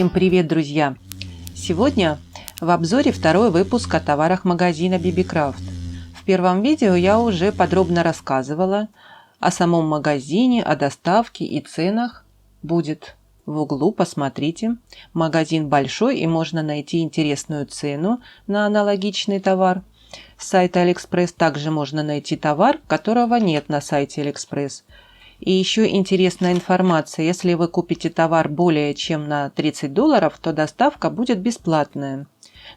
Всем привет, друзья! Сегодня в обзоре второй выпуск о товарах магазина BBCraft. В первом видео я уже подробно рассказывала о самом магазине, о доставке и ценах. Будет в углу, посмотрите. Магазин большой и можно найти интересную цену на аналогичный товар. С сайта AliExpress также можно найти товар, которого нет на сайте AliExpress. И еще интересная информация: если вы купите товар более чем на $30, то доставка будет бесплатная.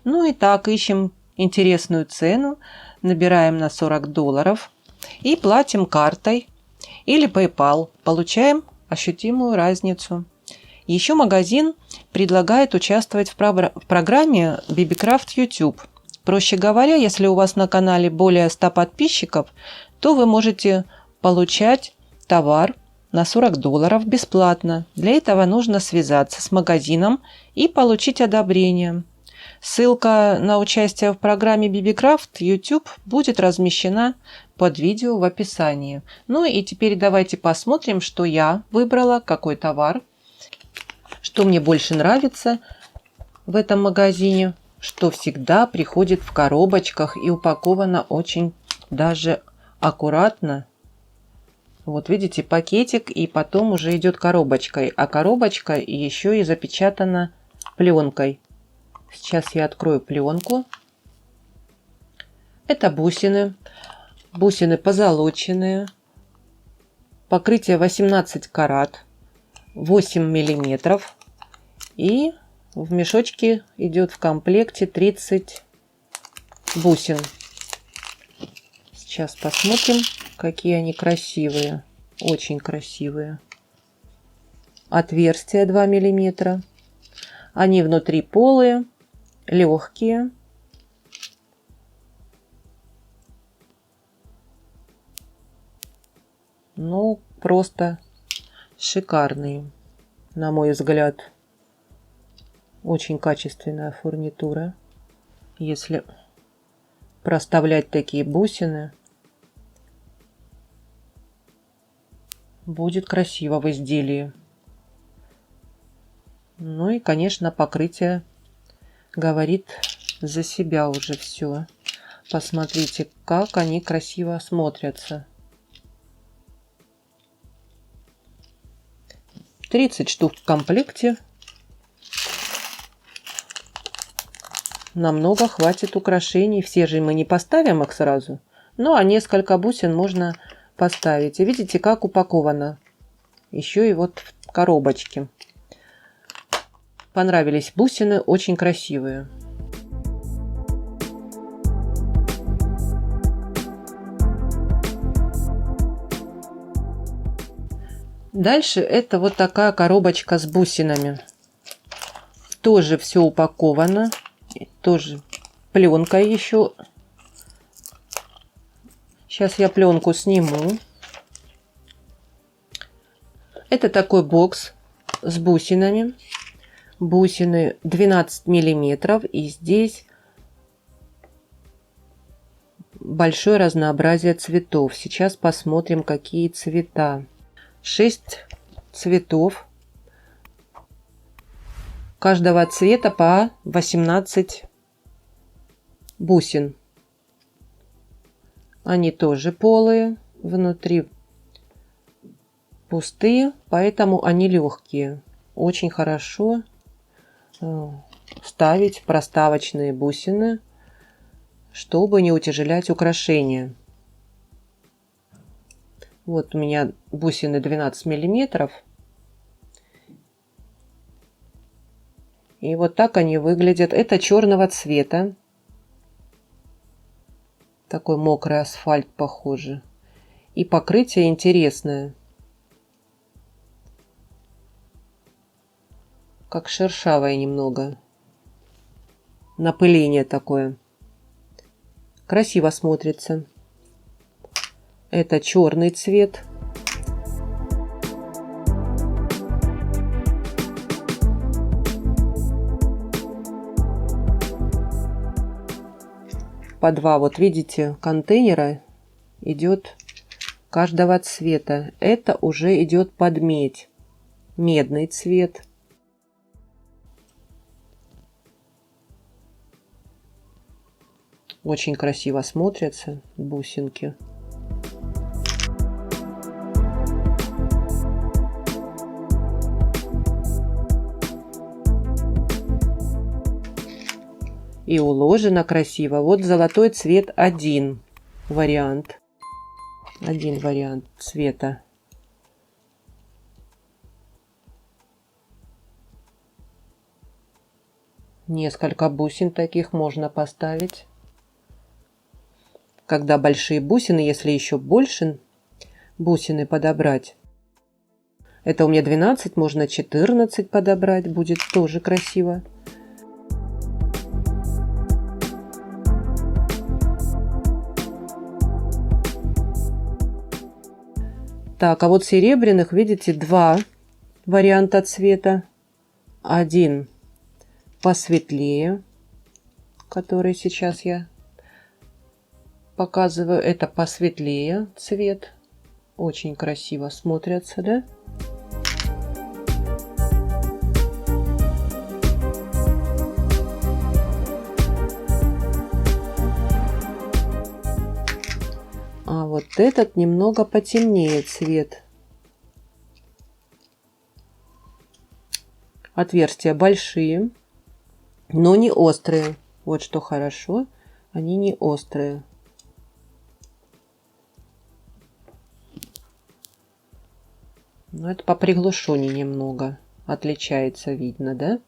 Ну и так, ищем интересную цену, набираем на $40 и платим картой или PayPal. Получаем ощутимую разницу. Еще магазин предлагает участвовать в программе BBCraft YouTube. Проще говоря, если у вас на канале более 100 подписчиков, то вы можете получать товар на $40 бесплатно. Для этого нужно связаться с магазином и получить одобрение. Ссылка на участие в программе BBCraft YouTube будет размещена под видео в описании. Ну и теперь давайте посмотрим, что я выбрала, какой товар, что мне больше нравится в этом магазине, что всегда приходит в коробочках и упаковано очень даже аккуратно. Вот видите, пакетик, и потом уже идет коробочкой. А коробочка еще и запечатана пленкой. Сейчас я открою пленку. Это бусины. Бусины позолоченные. Покрытие 18 карат. 8 миллиметров. И в мешочке идет в комплекте 30 бусин. Сейчас посмотрим, какие они красивые. Очень красивые. Отверстия 2 миллиметра. Они внутри полые, легкие. Ну, просто шикарные, на мой взгляд. Очень качественная фурнитура. Если проставлять такие бусины, будет красиво в изделии. Ну и, конечно, покрытие говорит за себя уже все. Посмотрите, как они красиво смотрятся. 30 штук в комплекте. Намного хватит украшений. Все же мы не поставим их сразу. Ну, а несколько бусин можно поставить. И видите, как упаковано. Еще и вот в коробочке. Понравились бусины, очень красивые. Дальше это вот такая коробочка с бусинами. Тоже все упаковано. Тоже пленкой еще. Сейчас я пленку сниму. Это такой бокс с бусинами. Бусины 12 миллиметров. И здесь большое разнообразие цветов. Сейчас посмотрим, какие цвета. 6 цветов. Каждого цвета по 18 бусин. Они тоже полые. Внутри пустые, поэтому они легкие. Очень хорошо ставить проставочные бусины, чтобы не утяжелять украшения. Вот у меня бусины 12 миллиметров. И вот так они выглядят. Это черного цвета. Такой мокрый асфальт похоже. И покрытие интересное. Как шершавое немного. Напыление такое. Красиво смотрится. Это черный цвет. По два, вот видите, контейнера идет каждого цвета. Это уже идет под медь. Медный цвет. Очень красиво смотрятся бусинки. И уложено красиво. Вот золотой цвет один вариант. Один вариант цвета. Несколько бусин таких можно поставить. Когда большие бусины, если еще больше бусины подобрать. Это у меня 12, можно 14 подобрать. Будет тоже красиво. Так, а вот серебряных, видите, два варианта цвета. Один посветлее, который сейчас я показываю. Это посветлее цвет. Очень красиво смотрятся, да? А вот этот немного потемнее цвет. Отверстия большие, но не острые. Вот что хорошо, они не острые. Но это по приглушению немного отличается, видно, да?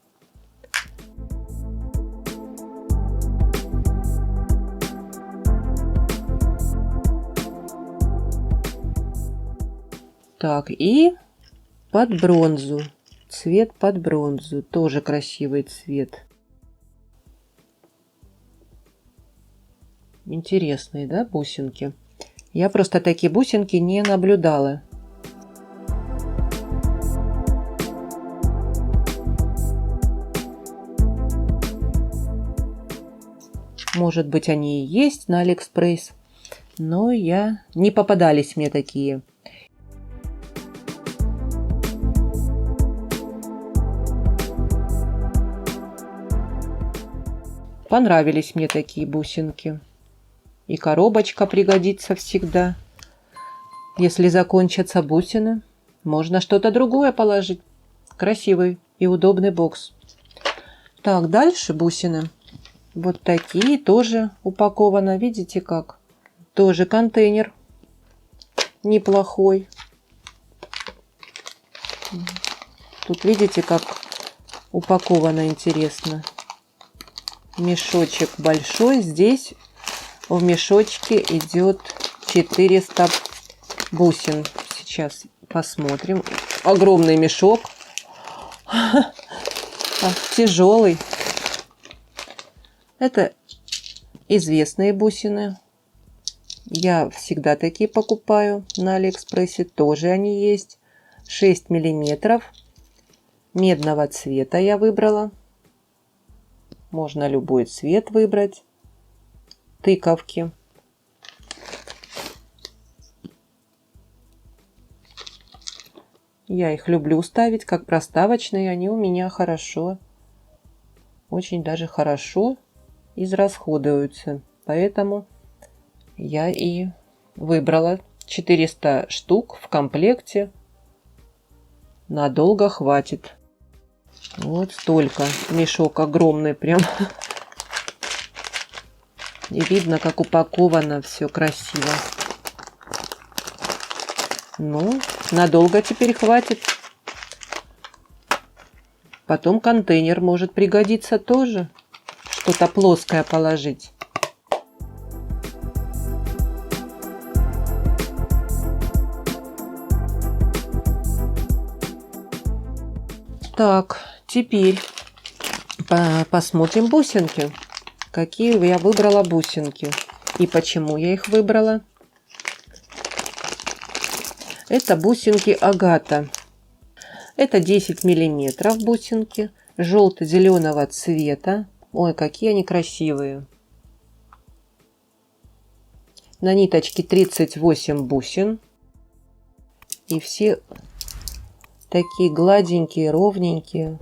Так, и под бронзу. Цвет под бронзу. Тоже красивый цвет. Интересные, да, бусинки? Я просто такие бусинки не наблюдала. Может быть, они и есть на Алиэкспресс, но не попадались мне такие. Понравились мне такие бусинки. И коробочка пригодится всегда. Если закончатся бусины, можно что-то другое положить. Красивый и удобный бокс. Так, дальше бусины. Вот такие тоже упаковано. Видите как? Тоже контейнер. Неплохой. Тут видите, как упаковано интересно. Мешочек большой. Здесь в мешочке идет 400 бусин. Сейчас посмотрим. Огромный мешок. Тяжелый. Это известные бусины. Я всегда такие покупаю на Алиэкспрессе. Тоже они есть. 6 миллиметров. Медного цвета я выбрала. Можно любой цвет выбрать. Тыковки. Я их люблю ставить как проставочные. Они у меня хорошо. Очень даже хорошо израсходуются. Поэтому я и выбрала 400 штук в комплекте. Надолго хватит. Вот столько. Мешок огромный прям. И видно, как упаковано все красиво. Ну, надолго теперь хватит. Потом контейнер может пригодиться тоже. Что-то плоское положить. Так, теперь посмотрим бусинки. Какие я выбрала бусинки. И почему я их выбрала. Это бусинки Агата. Это 10 миллиметров бусинки. Желто-зеленого цвета. Ой, какие они красивые. На ниточке 38 бусин. И все такие гладенькие, ровненькие.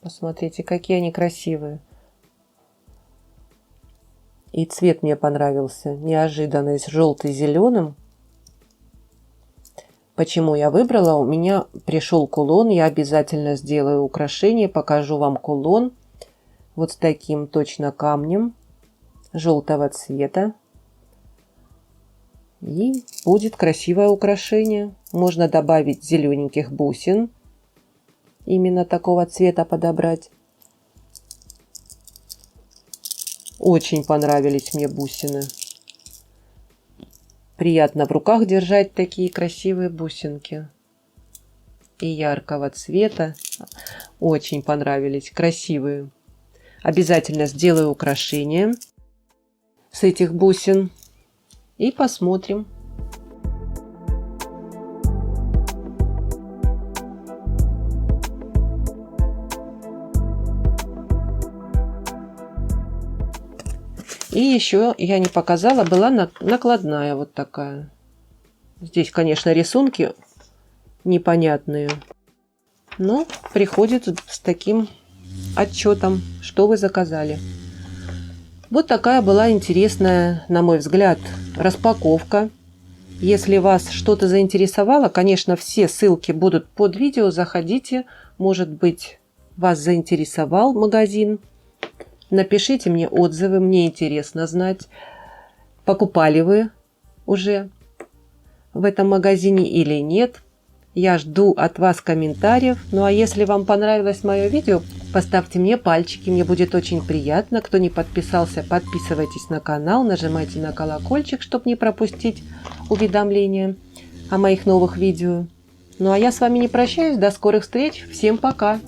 Посмотрите, какие они красивые. И цвет мне понравился. Неожиданно, с желто-зеленым. Почему я выбрала? У меня пришел кулон. Я обязательно сделаю украшение. Покажу вам кулон. Вот с таким точно камнем. Желтого цвета. И будет красивое украшение. Можно добавить зелененьких бусин. Именно такого цвета подобрать. Очень понравились мне бусины. Приятно в руках держать такие красивые бусинки. И яркого цвета. Очень понравились. Красивые. Обязательно сделаю украшение с этих бусин. И посмотрим. И еще я не показала, была накладная вот такая. Здесь, конечно, рисунки непонятные, но приходит с таким отчетом, что вы заказали. Вот такая была интересная, на мой взгляд, распаковка. Если вас что-то заинтересовало, конечно, все ссылки будут под видео, заходите. Может быть, вас заинтересовал магазин. Напишите мне отзывы, мне интересно знать, покупали вы уже в этом магазине или нет. Я жду от вас комментариев. Ну а если вам понравилось мое видео, поставьте мне пальчики, мне будет очень приятно. Кто не подписался, подписывайтесь на канал, нажимайте на колокольчик, чтобы не пропустить уведомления о моих новых видео. Ну а я с вами не прощаюсь, до скорых встреч, всем пока!